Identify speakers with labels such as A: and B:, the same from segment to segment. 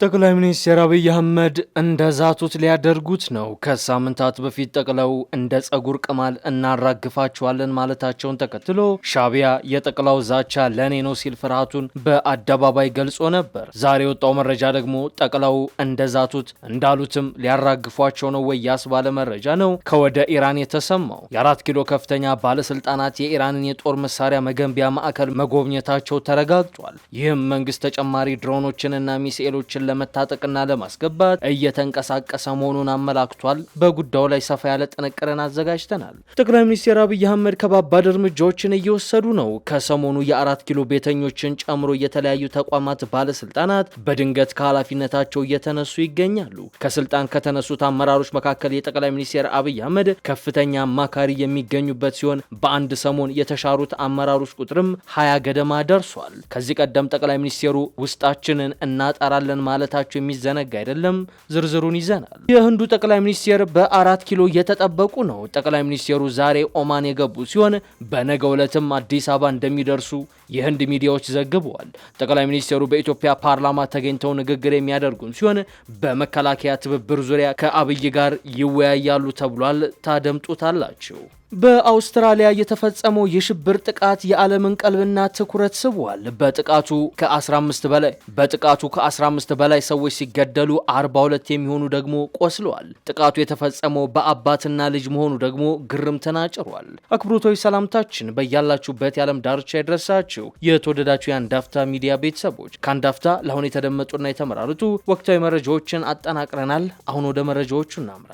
A: ጠቅላይ ሚኒስትር አብይ አህመድ እንደዛቱት ሊያደርጉት ነው። ከሳምንታት በፊት ጠቅለው እንደ ጸጉር ቅማል እናራግፋቸዋለን ማለታቸውን ተከትሎ ሻዕቢያ የጠቅላው ዛቻ ለኔ ነው ሲል ፍርሃቱን በአደባባይ ገልጾ ነበር። ዛሬ የወጣው መረጃ ደግሞ ጠቅለው እንደዛቱት እንዳሉትም ሊያራግፏቸው ነው ወይ ያስባለ መረጃ ነው ከወደ ኢራን የተሰማው። የ4 ኪሎ ከፍተኛ ባለስልጣናት የኢራንን የጦር መሳሪያ መገንቢያ ማዕከል መጎብኘታቸው ተረጋግጧል። ይህም መንግስት ተጨማሪ ድሮኖችንና ሚሳኤሎችን ለመታጠቅና ለማስገባት እየተንቀሳቀሰ መሆኑን አመላክቷል። በጉዳዩ ላይ ሰፋ ያለ ጥንቅርን አዘጋጅተናል። ጠቅላይ ሚኒስትር አብይ አህመድ ከባባድ እርምጃዎችን እየወሰዱ ነው። ከሰሞኑ የ4 ኪሎ ቤተኞችን ጨምሮ የተለያዩ ተቋማት ባለስልጣናት በድንገት ከኃላፊነታቸው እየተነሱ ይገኛሉ። ከስልጣን ከተነሱት አመራሮች መካከል የጠቅላይ ሚኒስትር አብይ አህመድ ከፍተኛ አማካሪ የሚገኙበት ሲሆን በአንድ ሰሞን የተሻሩት አመራሮች ቁጥርም 20 ገደማ ደርሷል። ከዚህ ቀደም ጠቅላይ ሚኒስትሩ ውስጣችንን እናጠራለን ማለታቸው የሚዘነጋ አይደለም። ዝርዝሩን ይዘናል። የህንዱ ጠቅላይ ሚኒስትር በ4 ኪሎ እየተጠበቁ ነው። ጠቅላይ ሚኒስትሩ ዛሬ ኦማን የገቡ ሲሆን በነገው ዕለትም አዲስ አበባ እንደሚደርሱ የህንድ ሚዲያዎች ዘግበዋል። ጠቅላይ ሚኒስትሩ በኢትዮጵያ ፓርላማ ተገኝተው ንግግር የሚያደርጉም ሲሆን በመከላከያ ትብብር ዙሪያ ከአብይ ጋር ይወያያሉ ተብሏል። ታደምጡታላችሁ። በአውስትራሊያ የተፈጸመው የሽብር ጥቃት የዓለምን ቀልብና ትኩረት ስቧል። በጥቃቱ ከ15 በላይ ሰዎች ሲገደሉ 42 የሚሆኑ ደግሞ ቆስለዋል። ጥቃቱ የተፈጸመው በአባትና ልጅ መሆኑ ደግሞ ግርምትን አጭሯል። አክብሮታዊ ሰላምታችን በያላችሁበት የዓለም ዳርቻ ይድረሳችሁ። የተወደዳችሁ የአንዳፍታ ሚዲያ ቤተሰቦች ከአንዳፍታ ለአሁን የተደመጡና የተመራረጡ ወቅታዊ መረጃዎችን አጠናቅረናል። አሁን ወደ መረጃዎቹ እናምራ።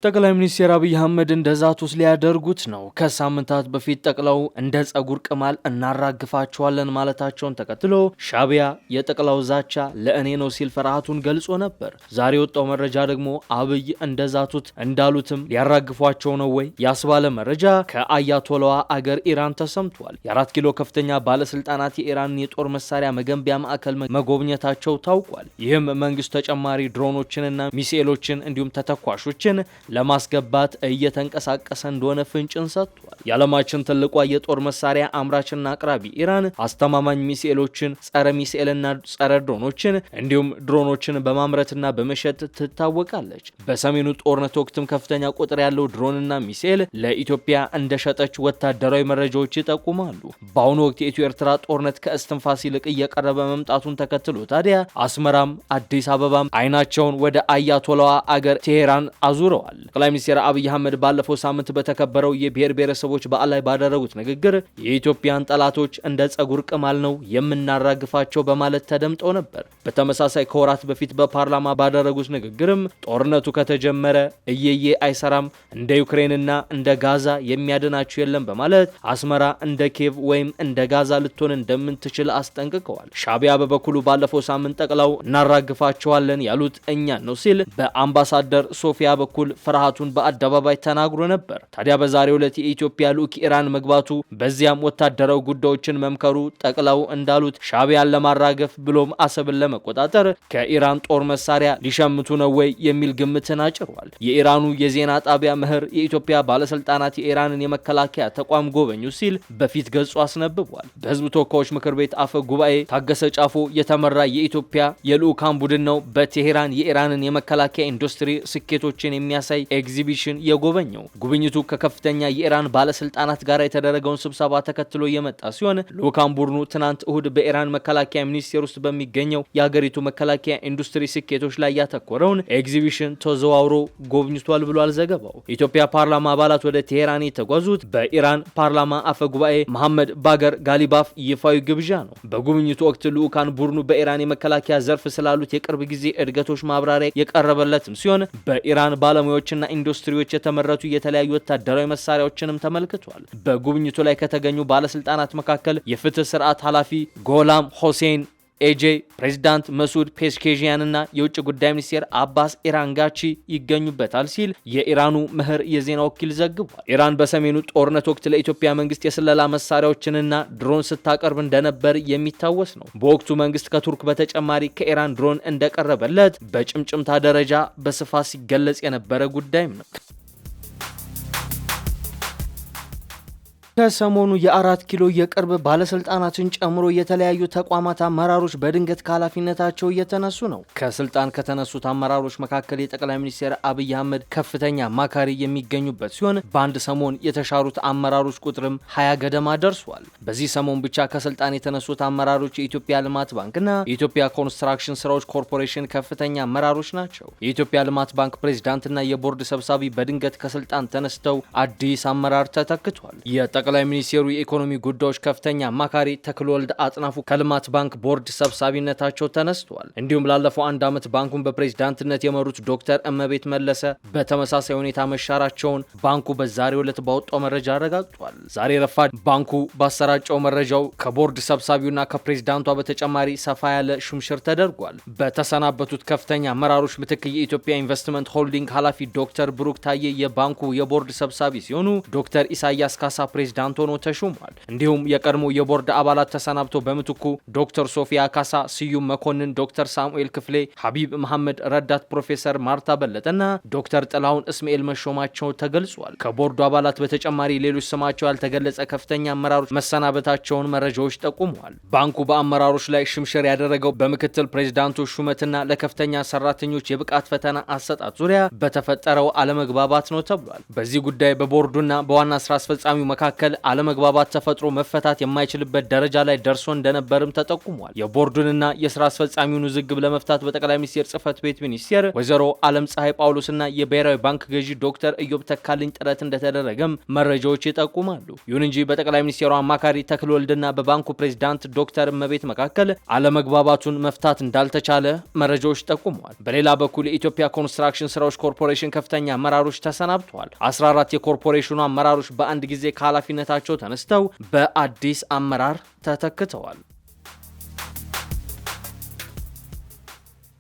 A: ጠቅላይ ሚኒስትር አብይ አህመድ እንደዛቱት ሊያደርጉት ነው። ከሳምንታት በፊት ጠቅለው እንደ ጸጉር ቅማል እናራግፋቸዋለን ማለታቸውን ተከትሎ ሻዕቢያ የጠቅላው ዛቻ ለእኔ ነው ሲል ፍርሃቱን ገልጾ ነበር። ዛሬ የወጣው መረጃ ደግሞ አብይ እንደዛቱት እንዳሉትም ሊያራግፏቸው ነው ወይ ያስባለ መረጃ ከአያቶላዋ አገር ኢራን ተሰምቷል። የ4 ኪሎ ከፍተኛ ባለስልጣናት የኢራንን የጦር መሳሪያ መገንቢያ ማዕከል መጎብኘታቸው ታውቋል። ይህም መንግስት ተጨማሪ ድሮኖችንና ሚሳኤሎችን እንዲሁም ተተኳሾችን ለማስገባት እየተንቀሳቀሰ እንደሆነ ፍንጭን ሰጥቷል። የዓለማችን ትልቋ የጦር መሳሪያ አምራችና አቅራቢ ኢራን አስተማማኝ ሚሳኤሎችን፣ ጸረ ሚሳኤልና ጸረ ድሮኖችን እንዲሁም ድሮኖችን በማምረትና በመሸጥ ትታወቃለች። በሰሜኑ ጦርነት ወቅትም ከፍተኛ ቁጥር ያለው ድሮንና ሚሳኤል ለኢትዮጵያ እንደሸጠች ወታደራዊ መረጃዎች ይጠቁማሉ። በአሁኑ ወቅት የኢትዮ ኤርትራ ጦርነት ከእስትንፋስ ይልቅ እየቀረበ መምጣቱን ተከትሎ ታዲያ አስመራም አዲስ አበባም አይናቸውን ወደ አያቶላዋ አገር ቴሄራን አዙረዋል። ጠቅላይ ሚኒስትር አብይ አህመድ ባለፈው ሳምንት በተከበረው የብሔር ብሔረሰቦች በዓል ላይ ባደረጉት ንግግር የኢትዮጵያን ጠላቶች እንደ ጸጉር ቅማል ነው የምናራግፋቸው በማለት ተደምጠው ነበር። በተመሳሳይ ከወራት በፊት በፓርላማ ባደረጉት ንግግርም ጦርነቱ ከተጀመረ እየየ አይሰራም፣ እንደ ዩክሬንና እንደ ጋዛ የሚያድናቸው የለም በማለት አስመራ እንደ ኬቭ ወይም እንደ ጋዛ ልትሆን እንደምትችል አስጠንቅቀዋል። ሻዕቢያ በበኩሉ ባለፈው ሳምንት ጠቅላው እናራግፋቸዋለን ያሉት እኛን ነው ሲል በአምባሳደር ሶፊያ በኩል ፍርሃቱን በአደባባይ ተናግሮ ነበር። ታዲያ በዛሬው ዕለት የኢትዮጵያ ልዑክ ኢራን መግባቱ በዚያም ወታደራዊ ጉዳዮችን መምከሩ ጠቅላው እንዳሉት ሻዕቢያን ለማራገፍ ብሎም አሰብን ለመቆጣጠር ከኢራን ጦር መሳሪያ ሊሸምቱ ነው ወይ የሚል ግምትን አጭሯል። የኢራኑ የዜና ጣቢያ ምህር የኢትዮጵያ ባለስልጣናት የኢራንን የመከላከያ ተቋም ጎበኙ ሲል በፊት ገጹ አስነብቧል። በህዝብ ተወካዮች ምክር ቤት አፈ ጉባኤ ታገሰ ጫፎ የተመራ የኢትዮጵያ የልዑካን ቡድን ነው በቴሄራን የኢራንን የመከላከያ ኢንዱስትሪ ስኬቶችን የሚያሳይ ኤግዚቢሽን የጎበኘው። ጉብኝቱ ከከፍተኛ የኢራን ባለስልጣናት ጋር የተደረገውን ስብሰባ ተከትሎ የመጣ ሲሆን ልዑካን ቡድኑ ትናንት እሁድ በኢራን መከላከያ ሚኒስቴር ውስጥ በሚገኘው የሀገሪቱ መከላከያ ኢንዱስትሪ ስኬቶች ላይ ያተኮረውን ኤግዚቢሽን ተዘዋውሮ ጎብኝቷል ብሏል ዘገባው። የኢትዮጵያ ፓርላማ አባላት ወደ ቴሄራን የተጓዙት በኢራን ፓርላማ አፈ ጉባኤ መሐመድ ባገር ጋሊባፍ ይፋዊ ግብዣ ነው። በጉብኝቱ ወቅት ልዑካን ቡድኑ በኢራን የመከላከያ ዘርፍ ስላሉት የቅርብ ጊዜ እድገቶች ማብራሪያ የቀረበለትም ሲሆን በኢራን ባለሙያዎችና ኢንዱስትሪዎች የተመረቱ የተለያዩ ወታደራዊ መሳሪያዎችንም ተመልክቷል። በጉብኝቱ ላይ ከተገኙ ባለስልጣናት መካከል የፍትህ ስርዓት ኃላፊ ጎላም ሆሴን ኤጄ፣ ፕሬዚዳንት መሱድ ፔስኬዥያንና የውጭ ጉዳይ ሚኒስቴር አባስ ኢራንጋቺ ይገኙበታል ሲል የኢራኑ ምህር የዜና ወኪል ዘግቧል። ኢራን በሰሜኑ ጦርነት ወቅት ለኢትዮጵያ መንግስት የስለላ መሳሪያዎችንና ድሮን ስታቀርብ እንደነበር የሚታወስ ነው። በወቅቱ መንግስት ከቱርክ በተጨማሪ ከኢራን ድሮን እንደቀረበለት በጭምጭምታ ደረጃ በስፋት ሲገለጽ የነበረ ጉዳይም ነው። ከሰሞኑ የ4 ኪሎ የቅርብ ባለስልጣናትን ጨምሮ የተለያዩ ተቋማት አመራሮች በድንገት ከኃላፊነታቸው እየተነሱ ነው። ከስልጣን ከተነሱት አመራሮች መካከል የጠቅላይ ሚኒስትር አብይ አህመድ ከፍተኛ አማካሪ የሚገኙበት ሲሆን በአንድ ሰሞን የተሻሩት አመራሮች ቁጥርም 20 ገደማ ደርሷል። በዚህ ሰሞን ብቻ ከስልጣን የተነሱት አመራሮች የኢትዮጵያ ልማት ባንክና የኢትዮጵያ ኮንስትራክሽን ስራዎች ኮርፖሬሽን ከፍተኛ አመራሮች ናቸው። የኢትዮጵያ ልማት ባንክ ፕሬዝዳንትና የቦርድ ሰብሳቢ በድንገት ከስልጣን ተነስተው አዲስ አመራር ተተክቷል። ጠቅላይ ሚኒስትሩ የኢኮኖሚ ጉዳዮች ከፍተኛ አማካሪ ተክለወልድ አጥናፉ ከልማት ባንክ ቦርድ ሰብሳቢነታቸው ተነስተዋል። እንዲሁም ላለፈው አንድ ዓመት ባንኩን በፕሬዝዳንትነት የመሩት ዶክተር እመቤት መለሰ በተመሳሳይ ሁኔታ መሻራቸውን ባንኩ በዛሬው ዕለት ባወጣው መረጃ አረጋግጧል። ዛሬ ረፋድ ባንኩ ባሰራጨው መረጃው ከቦርድ ሰብሳቢውና ከፕሬዝዳንቷ በተጨማሪ ሰፋ ያለ ሹምሽር ተደርጓል። በተሰናበቱት ከፍተኛ አመራሮች ምትክ የኢትዮጵያ ኢንቨስትመንት ሆልዲንግ ኃላፊ ዶክተር ብሩክ ታዬ የባንኩ የቦርድ ሰብሳቢ ሲሆኑ ዶክተር ኢሳያስ ካሳ ፕሬዝዳንት ሆኖ ተሹሟል። እንዲሁም የቀድሞ የቦርድ አባላት ተሰናብቶ በምትኩ ዶክተር ሶፊያ ካሳ፣ ስዩም መኮንን፣ ዶክተር ሳሙኤል ክፍሌ፣ ሀቢብ መሐመድ፣ ረዳት ፕሮፌሰር ማርታ በለጠና ዶክተር ጥላሁን እስማኤል መሾማቸው ተገልጿል። ከቦርዱ አባላት በተጨማሪ ሌሎች ስማቸው ያልተገለጸ ከፍተኛ አመራሮች መሰናበታቸውን መረጃዎች ጠቁመዋል። ባንኩ በአመራሮች ላይ ሽምሽር ያደረገው በምክትል ፕሬዝዳንቶች ሹመትና ለከፍተኛ ሰራተኞች የብቃት ፈተና አሰጣጥ ዙሪያ በተፈጠረው አለመግባባት ነው ተብሏል። በዚህ ጉዳይ በቦርዱና በዋና ስራ አስፈጻሚው መካከል አለመግባባት ተፈጥሮ መፈታት የማይችልበት ደረጃ ላይ ደርሶ እንደነበርም ተጠቁሟል። የቦርዱንና የስራ አስፈጻሚውን ውዝግብ ለመፍታት በጠቅላይ ሚኒስትር ጽህፈት ቤት ሚኒስቴር ወይዘሮ ዓለም ፀሐይ ጳውሎስና የብሔራዊ ባንክ ገዢ ዶክተር ኢዮብ ተካልኝ ጥረት እንደተደረገም መረጃዎች ይጠቁማሉ። ይሁን እንጂ በጠቅላይ ሚኒስትሩ አማካሪ ተክለወልድና በባንኩ ፕሬዝዳንት ዶክተር እመቤት መካከል አለመግባባቱን መፍታት እንዳልተቻለ መረጃዎች ጠቁመዋል። በሌላ በኩል የኢትዮጵያ ኮንስትራክሽን ስራዎች ኮርፖሬሽን ከፍተኛ አመራሮች ተሰናብተዋል። 14 የኮርፖሬሽኑ አመራሮች በአንድ ጊዜ ኃላፊነታቸው ተነስተው በአዲስ አመራር ተተክተዋል።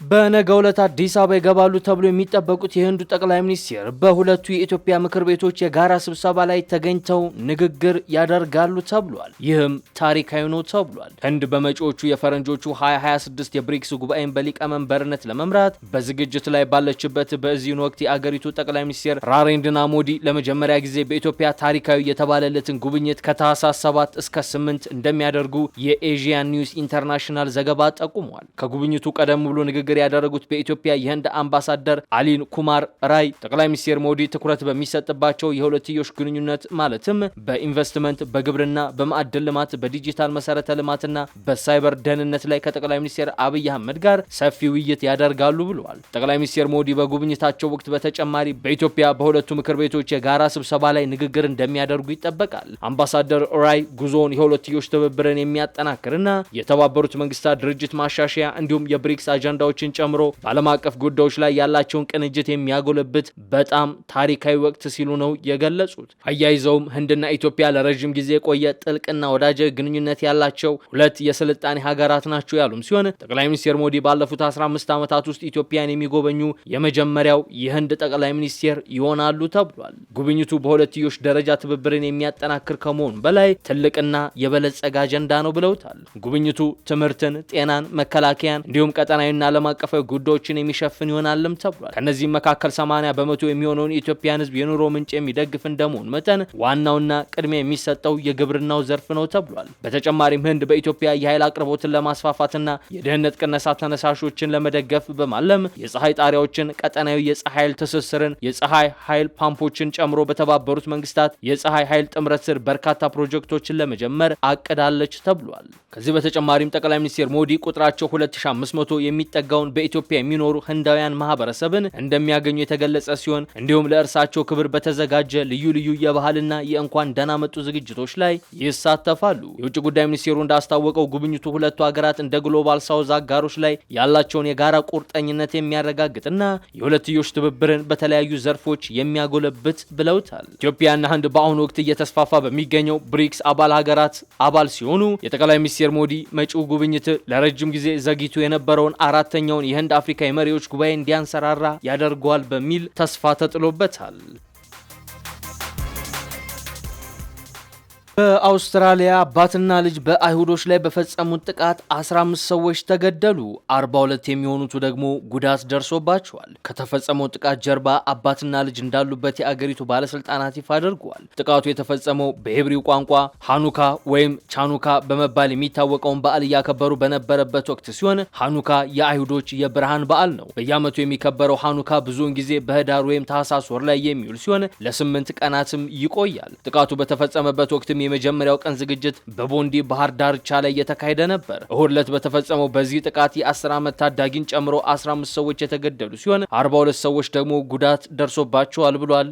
A: በነገው ዕለት አዲስ አበባ ይገባሉ ተብሎ የሚጠበቁት የህንዱ ጠቅላይ ሚኒስትር በሁለቱ የኢትዮጵያ ምክር ቤቶች የጋራ ስብሰባ ላይ ተገኝተው ንግግር ያደርጋሉ ተብሏል። ይህም ታሪካዊ ነው ተብሏል። ህንድ በመጪዎቹ የፈረንጆቹ 2026 የብሪክስ ጉባኤን በሊቀመንበርነት ለመምራት በዝግጅት ላይ ባለችበት በዚህን ወቅት የአገሪቱ ጠቅላይ ሚኒስትር ናሬንድራ ሞዲ ለመጀመሪያ ጊዜ በኢትዮጵያ ታሪካዊ የተባለለትን ጉብኝት ከታህሳስ 7 እስከ 8 እንደሚያደርጉ የኤዥያን ኒውስ ኢንተርናሽናል ዘገባ ጠቁሟል። ከጉብኝቱ ቀደም ብሎ ንግግር ያደረጉት በኢትዮጵያ የህንድ አምባሳደር አሊን ኩማር ራይ ጠቅላይ ሚኒስትር ሞዲ ትኩረት በሚሰጥባቸው የሁለትዮሽ ግንኙነት ማለትም በኢንቨስትመንት፣ በግብርና፣ በማዕድን ልማት፣ በዲጂታል መሰረተ ልማትና በሳይበር ደህንነት ላይ ከጠቅላይ ሚኒስትር አብይ አህመድ ጋር ሰፊ ውይይት ያደርጋሉ ብለዋል። ጠቅላይ ሚኒስትር ሞዲ በጉብኝታቸው ወቅት በተጨማሪ በኢትዮጵያ በሁለቱ ምክር ቤቶች የጋራ ስብሰባ ላይ ንግግር እንደሚያደርጉ ይጠበቃል። አምባሳደር ራይ ጉዞውን የሁለትዮሽ ትብብርን የሚያጠናክርና የተባበሩት መንግስታት ድርጅት ማሻሻያ እንዲሁም የብሪክስ አጀንዳዎች ጨምሮ በዓለም አቀፍ ጉዳዮች ላይ ያላቸውን ቅንጅት የሚያጎለብት በጣም ታሪካዊ ወቅት ሲሉ ነው የገለጹት። አያይዘውም ህንድና ኢትዮጵያ ለረጅም ጊዜ የቆየ ጥልቅና ወዳጃዊ ግንኙነት ያላቸው ሁለት የስልጣኔ ሀገራት ናቸው ያሉም ሲሆን ጠቅላይ ሚኒስትር ሞዲ ባለፉት 15 ዓመታት ውስጥ ኢትዮጵያን የሚጎበኙ የመጀመሪያው የህንድ ጠቅላይ ሚኒስትር ይሆናሉ ተብሏል። ጉብኝቱ በሁለትዮሽ ደረጃ ትብብርን የሚያጠናክር ከመሆኑ በላይ ትልቅና የበለጸገ አጀንዳ ነው ብለውታል። ጉብኝቱ ትምህርትን፣ ጤናን፣ መከላከያን እንዲሁም ቀጠናዊና ዓለም አቀፋዊ ጉዳዮችን የሚሸፍን ይሆናልም ተብሏል። ከነዚህም መካከል 80 በመቶ የሚሆነውን የኢትዮጵያን ህዝብ የኑሮ ምንጭ የሚደግፍ እንደመሆኑ መጠን ዋናውና ቅድሚያ የሚሰጠው የግብርናው ዘርፍ ነው ተብሏል። በተጨማሪም ህንድ በኢትዮጵያ የኃይል አቅርቦትን ለማስፋፋትና የደህንነት ቅነሳ ተነሳሾችን ለመደገፍ በማለም የፀሐይ ጣሪያዎችን፣ ቀጠናዊ የፀሐይ ኃይል ትስስርን፣ የፀሐይ ኃይል ፓምፖችን ጨምሮ በተባበሩት መንግስታት የፀሐይ ኃይል ጥምረት ስር በርካታ ፕሮጀክቶችን ለመጀመር አቅዳለች ተብሏል። ከዚህ በተጨማሪም ጠቅላይ ሚኒስትር ሞዲ ቁጥራቸው 2500 የሚጠጋውን በኢትዮጵያ የሚኖሩ ህንዳውያን ማህበረሰብን እንደሚያገኙ የተገለጸ ሲሆን እንዲሁም ለእርሳቸው ክብር በተዘጋጀ ልዩ ልዩ የባህልና የእንኳን ደህና መጡ ዝግጅቶች ላይ ይሳተፋሉ። የውጭ ጉዳይ ሚኒስቴሩ እንዳስታወቀው ጉብኝቱ ሁለቱ ሀገራት እንደ ግሎባል ሳውዝ አጋሮች ላይ ያላቸውን የጋራ ቁርጠኝነት የሚያረጋግጥና የሁለትዮሽ ትብብርን በተለያዩ ዘርፎች የሚያጎለብት ብለውታል። ኢትዮጵያና ህንድ በአሁኑ ወቅት እየተስፋፋ በሚገኘው ብሪክስ አባል ሀገራት አባል ሲሆኑ የጠቅላይ ሚኒስትር ሞዲ መጪው ጉብኝት ለረጅም ጊዜ ዘግይቶ የነበረውን አራተኛውን የህንድ አፍሪካ የመሪዎች ጉባኤ እንዲያንሰራራ ያደርገዋል በሚል ተስፋ ተጥሎበታል። በአውስትራሊያ አባትና ልጅ በአይሁዶች ላይ በፈጸሙት ጥቃት 15 ሰዎች ተገደሉ። 42 የሚሆኑት ደግሞ ጉዳት ደርሶባቸዋል። ከተፈጸመው ጥቃት ጀርባ አባትና ልጅ እንዳሉበት የአገሪቱ ባለስልጣናት ይፋ አድርገዋል። ጥቃቱ የተፈጸመው በሄብሪው ቋንቋ ሃኑካ ወይም ቻኑካ በመባል የሚታወቀውን በዓል እያከበሩ በነበረበት ወቅት ሲሆን ሃኑካ የአይሁዶች የብርሃን በዓል ነው። በየዓመቱ የሚከበረው ሃኑካ ብዙውን ጊዜ በህዳር ወይም ታህሳስ ወር ላይ የሚውል ሲሆን ለ8 ቀናትም ይቆያል። ጥቃቱ በተፈጸመበት ወቅት የመጀመሪያው ቀን ዝግጅት በቦንዲ ባህር ዳርቻ ላይ የተካሄደ ነበር። እሁድ ዕለት በተፈጸመው በዚህ ጥቃት የ10 ዓመት ታዳጊን ጨምሮ 15 ሰዎች የተገደሉ ሲሆን 42 ሰዎች ደግሞ ጉዳት ደርሶባቸዋል ብሏል።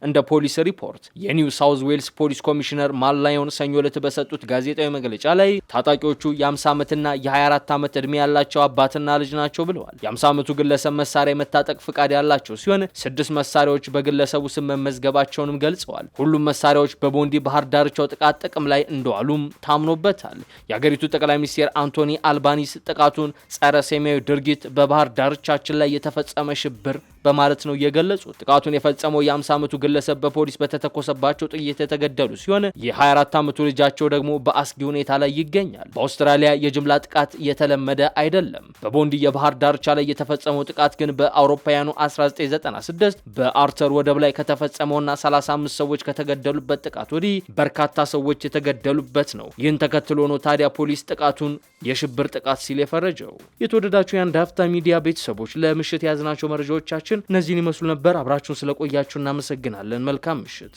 A: እንደ ፖሊስ ሪፖርት የኒው ሳውዝ ዌልስ ፖሊስ ኮሚሽነር ማላዮን ሰኞ ዕለት በሰጡት ጋዜጣዊ መግለጫ ላይ ታጣቂዎቹ የ50 ዓመትና የ24 ዓመት ዕድሜ ያላቸው አባትና ልጅ ናቸው ብለዋል። የ50 ዓመቱ ግለሰብ መሳሪያ የመታጠቅ ፍቃድ ያላቸው ሲሆን 6 መሳሪያዎች በግለሰቡ ስም መመዝገባቸውንም ገልጸዋል። ሁሉም መሳሪያዎች በቦንዲ ባህር ዳርቻው ጥቃት ጥቅም ላይ እንደዋሉም ታምኖበታል። የሀገሪቱ ጠቅላይ ሚኒስትር አንቶኒ አልባኒስ ጥቃቱን ጸረ ሴማዊ ድርጊት በባህር ዳርቻችን ላይ የተፈጸመ ሽብር በማለት ነው የገለጹት። ጥቃቱን የፈጸመው የ50 ዓመቱ ግለሰብ በፖሊስ በተተኮሰባቸው ጥይት የተገደሉ ሲሆን የ24 ዓመቱ ልጃቸው ደግሞ በአስጊ ሁኔታ ላይ ይገኛል። በአውስትራሊያ የጅምላ ጥቃት የተለመደ አይደለም። በቦንዲ የባህር ዳርቻ ላይ የተፈጸመው ጥቃት ግን በአውሮፓውያኑ 1996 በአርተር ወደብ ላይ ከተፈጸመውና 35 ሰዎች ከተገደሉበት ጥቃት ወዲህ በርካታ ሰዎች የተገደሉበት ነው። ይህን ተከትሎ ነው ታዲያ ፖሊስ ጥቃቱን የሽብር ጥቃት ሲል የፈረጀው። የተወደዳችሁ የአንድ አፍታ ሚዲያ ቤተሰቦች ለምሽት የያዝናቸው መረጃዎቻችን እነዚህን ይመስሉ ነበር። አብራችሁን ስለቆያችሁ እናመሰግናለን። መልካም ምሽት።